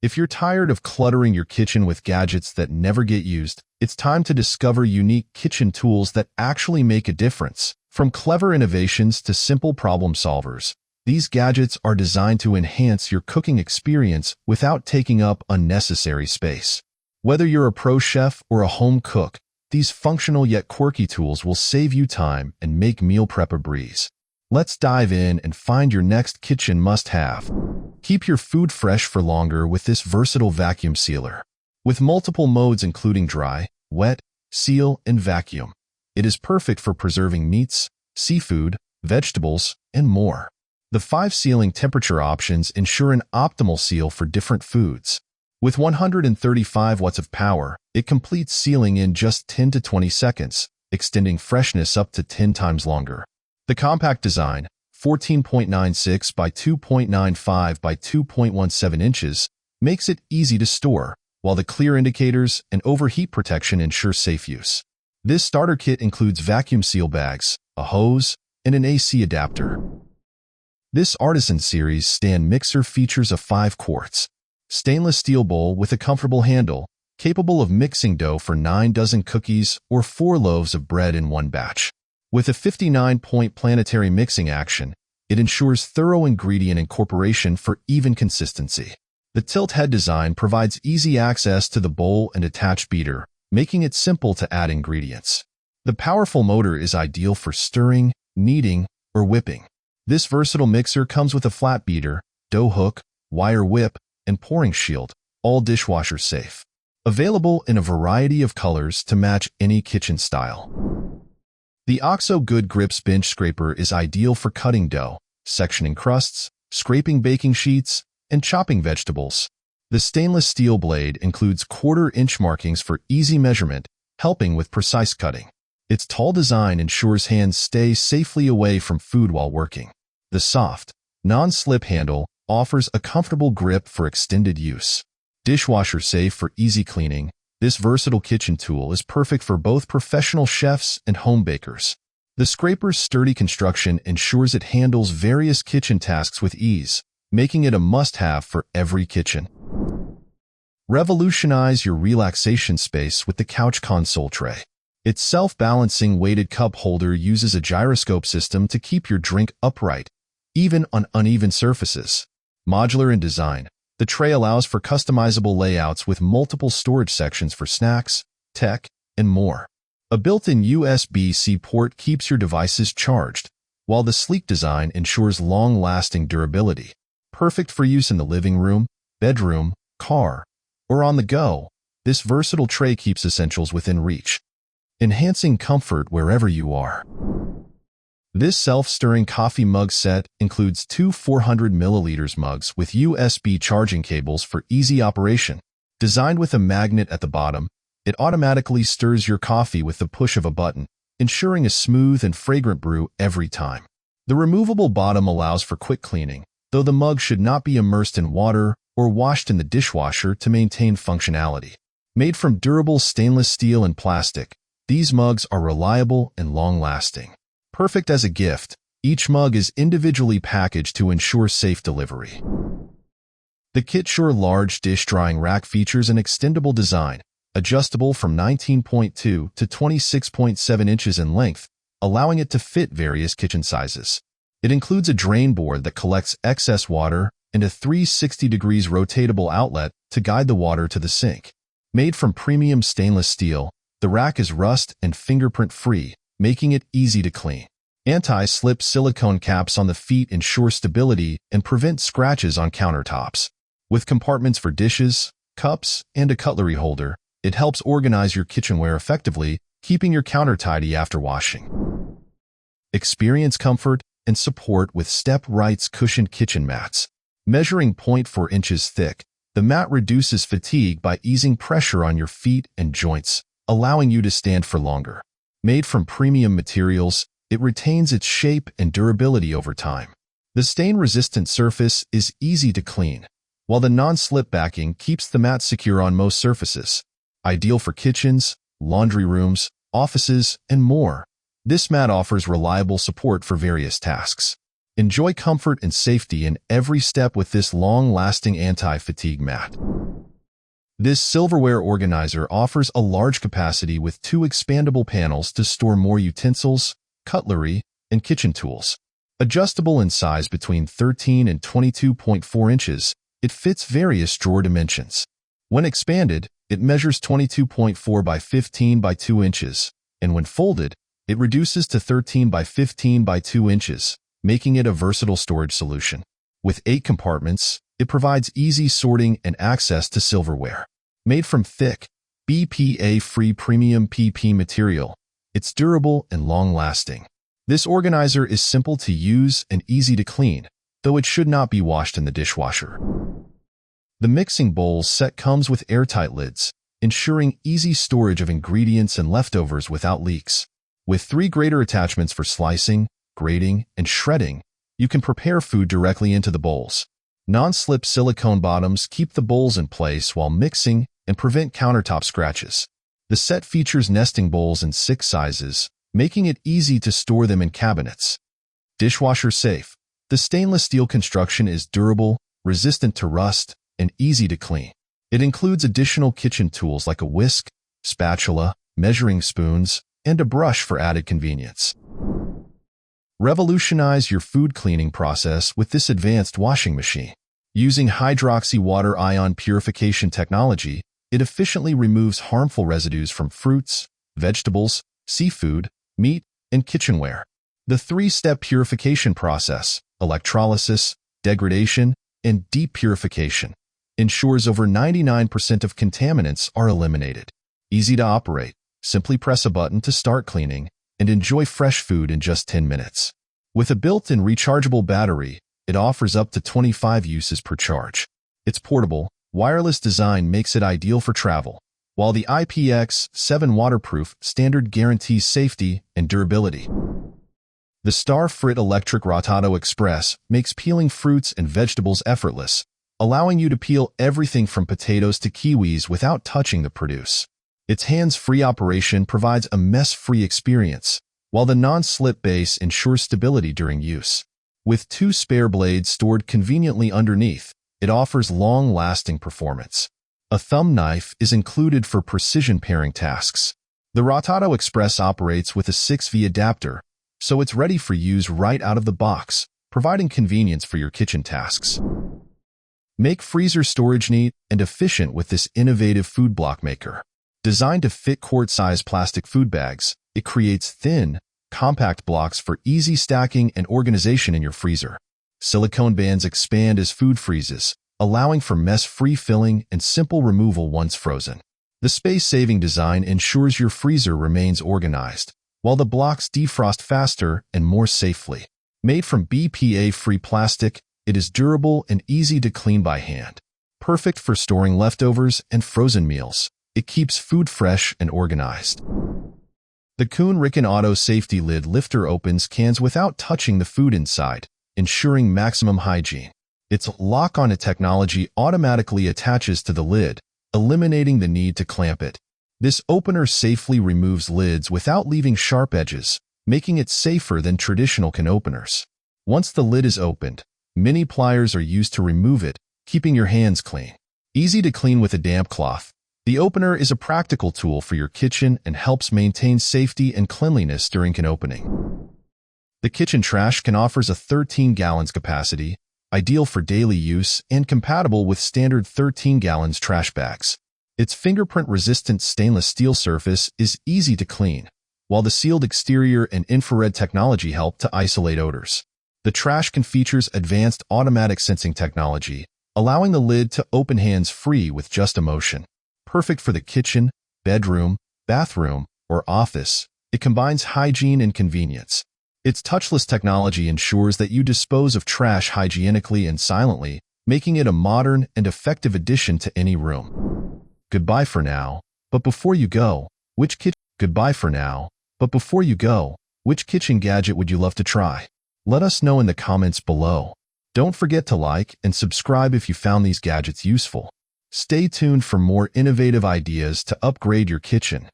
If you're tired of cluttering your kitchen with gadgets that never get used, it's time to discover unique kitchen tools that actually make a difference. From clever innovations to simple problem solvers, these gadgets are designed to enhance your cooking experience without taking up unnecessary space. Whether you're a pro chef or a home cook, these functional yet quirky tools will save you time and make meal prep a breeze. Let's dive in and find your next kitchen must-have. Keep your food fresh for longer with this versatile vacuum sealer. With multiple modes including dry, wet, seal, and vacuum, it is perfect for preserving meats, seafood, vegetables, and more. The 5 sealing temperature options ensure an optimal seal for different foods. With 135 watts of power, it completes sealing in just 10 to 20 seconds, extending freshness up to 10 times longer. The compact design, 14.96 by 2.95 by 2.17 inches, makes it easy to store, while the clear indicators and overheat protection ensure safe use. This starter kit includes vacuum seal bags, a hose, and an AC adapter. This Artisan Series stand mixer features a 5 quarts stainless steel bowl with a comfortable handle, capable of mixing dough for 9 dozen cookies or 4 loaves of bread in one batch. With a 59-point planetary mixing action, it ensures thorough ingredient incorporation for even consistency. The tilt head design provides easy access to the bowl and attached beater, making it simple to add ingredients. The powerful motor is ideal for stirring, kneading, or whipping. This versatile mixer comes with a flat beater, dough hook, wire whip, and pouring shield, all dishwasher safe. Available in a variety of colors to match any kitchen style. The OXO Good Grips Bench Scraper is ideal for cutting dough, sectioning crusts, scraping baking sheets, and chopping vegetables. The stainless steel blade includes 1/4-inch markings for easy measurement, helping with precise cutting. Its tall design ensures hands stay safely away from food while working. The soft, non-slip handle offers a comfortable grip for extended use. Dishwasher safe for easy cleaning, this versatile kitchen tool is perfect for both professional chefs and home bakers. The scraper's sturdy construction ensures it handles various kitchen tasks with ease, making it a must-have for every kitchen. Revolutionize your relaxation space with the COUCHCONSOLE tray. Its self-balancing weighted cup holder uses a gyroscope system to keep your drink upright, even on uneven surfaces. Modular in design, the tray allows for customizable layouts with multiple storage sections for snacks, tech, and more. A built-in USB-C port keeps your devices charged, while the sleek design ensures long-lasting durability. Perfect for use in the living room, bedroom, car, or on the go, this versatile tray keeps essentials within reach, enhancing comfort wherever you are. This self-stirring coffee mug set includes 2 400 milliliters mugs with USB charging cables for easy operation. Designed with a magnet at the bottom, it automatically stirs your coffee with the push of a button, ensuring a smooth and fragrant brew every time. The removable bottom allows for quick cleaning, though the mug should not be immersed in water or washed in the dishwasher to maintain functionality. Made from durable stainless steel and plastic, these mugs are reliable and long-lasting. Perfect as a gift, each mug is individually packaged to ensure safe delivery. The KITCHENAID large dish drying rack features an extendable design, adjustable from 19.2 to 26.7 inches in length, allowing it to fit various kitchen sizes. It includes a drain board that collects excess water and a 360 degrees rotatable outlet to guide the water to the sink. Made from premium stainless steel, the rack is rust and fingerprint-free, making it easy to clean. Anti-slip silicone caps on the feet ensure stability and prevent scratches on countertops. With compartments for dishes, cups, and a cutlery holder, it helps organize your kitchenware effectively, keeping your counter tidy after washing. Experience comfort and support with STEPRITE's cushioned kitchen mats. Measuring 0.4 inches thick, the mat reduces fatigue by easing pressure on your feet and joints, allowing you to stand for longer. Made from premium materials, it retains its shape and durability over time. The stain-resistant surface is easy to clean, while the non-slip backing keeps the mat secure on most surfaces. Ideal for kitchens, laundry rooms, offices, and more, this mat offers reliable support for various tasks. Enjoy comfort and safety in every step with this long-lasting anti-fatigue mat. This silverware organizer offers a large capacity with 2 expandable panels to store more utensils, cutlery, and kitchen tools. Adjustable in size between 13 and 22.4 inches, it fits various drawer dimensions. When expanded, it measures 22.4 by 15 by 2 inches, and when folded, it reduces to 13 by 15 by 2 inches, making it a versatile storage solution. With 8 compartments, it provides easy sorting and access to silverware. Made from thick, BPA-free premium PP material, it's durable and long-lasting. This organizer is simple to use and easy to clean, though it should not be washed in the dishwasher. The mixing bowl set comes with airtight lids, ensuring easy storage of ingredients and leftovers without leaks. With 3 grater attachments for slicing, grating, and shredding, you can prepare food directly into the bowls. Non-slip silicone bottoms keep the bowls in place while mixing and prevent countertop scratches. The set features nesting bowls in 6 sizes, making it easy to store them in cabinets. Dishwasher safe. The stainless steel construction is durable, resistant to rust, and easy to clean. It includes additional kitchen tools like a whisk, spatula, measuring spoons, and a brush for added convenience. Revolutionize your food cleaning process with this advanced washing machine. Using hydroxy water ion purification technology, it efficiently removes harmful residues from fruits, vegetables, seafood, meat, and kitchenware. The 3-step purification process, electrolysis, degradation, and deep purification, ensures over 99% of contaminants are eliminated. Easy to operate. Simply press a button to start cleaning and enjoy fresh food in just 10 minutes. With a built-in rechargeable battery, it offers up to 25 uses per charge. Its portable, wireless design makes it ideal for travel, while the IPX7 waterproof standard guarantees safety and durability. The STARFRIT electric ROTATO Express makes peeling fruits and vegetables effortless, allowing you to peel everything from potatoes to kiwis without touching the produce. Its hands-free operation provides a mess-free experience, while the non-slip base ensures stability during use. With 2 spare blades stored conveniently underneath, it offers long-lasting performance. A thumb knife is included for precision paring tasks. The ROTATO Express operates with a 6V adapter, so it's ready for use right out of the box, providing convenience for your kitchen tasks. Make freezer storage neat and efficient with this innovative food block maker. Designed to fit quart-sized plastic food bags, it creates thin, compact blocks for easy stacking and organization in your freezer. Silicone bands expand as food freezes, allowing for mess-free filling and simple removal once frozen. The space-saving design ensures your freezer remains organized, while the blocks defrost faster and more safely. Made from BPA-free plastic, it is durable and easy to clean by hand. Perfect for storing leftovers and frozen meals. It keeps food fresh and organized. The KUHN RIKON Auto Safety Lid Lifter opens cans without touching the food inside, ensuring maximum hygiene. Its lock-on technology automatically attaches to the lid, eliminating the need to clamp it. This opener safely removes lids without leaving sharp edges, making it safer than traditional can openers. Once the lid is opened, mini pliers are used to remove it, keeping your hands clean. Easy to clean with a damp cloth, the opener is a practical tool for your kitchen and helps maintain safety and cleanliness during can opening. The kitchen trash can offers a 13 gallons capacity, ideal for daily use and compatible with standard 13 gallons trash bags. Its fingerprint-resistant stainless steel surface is easy to clean, while the sealed exterior and infrared technology help to isolate odors. The trash can features advanced automatic sensing technology, allowing the lid to open hands-free with just a motion. Perfect for the kitchen, bedroom, bathroom, or office, it combines hygiene and convenience. Its touchless technology ensures that you dispose of trash hygienically and silently, making it a modern and effective addition to any room. Goodbye for now, but before you go, which kitchen gadget would you love to try? Let us know in the comments below. Don't forget to like and subscribe if you found these gadgets useful. Stay tuned for more innovative ideas to upgrade your kitchen.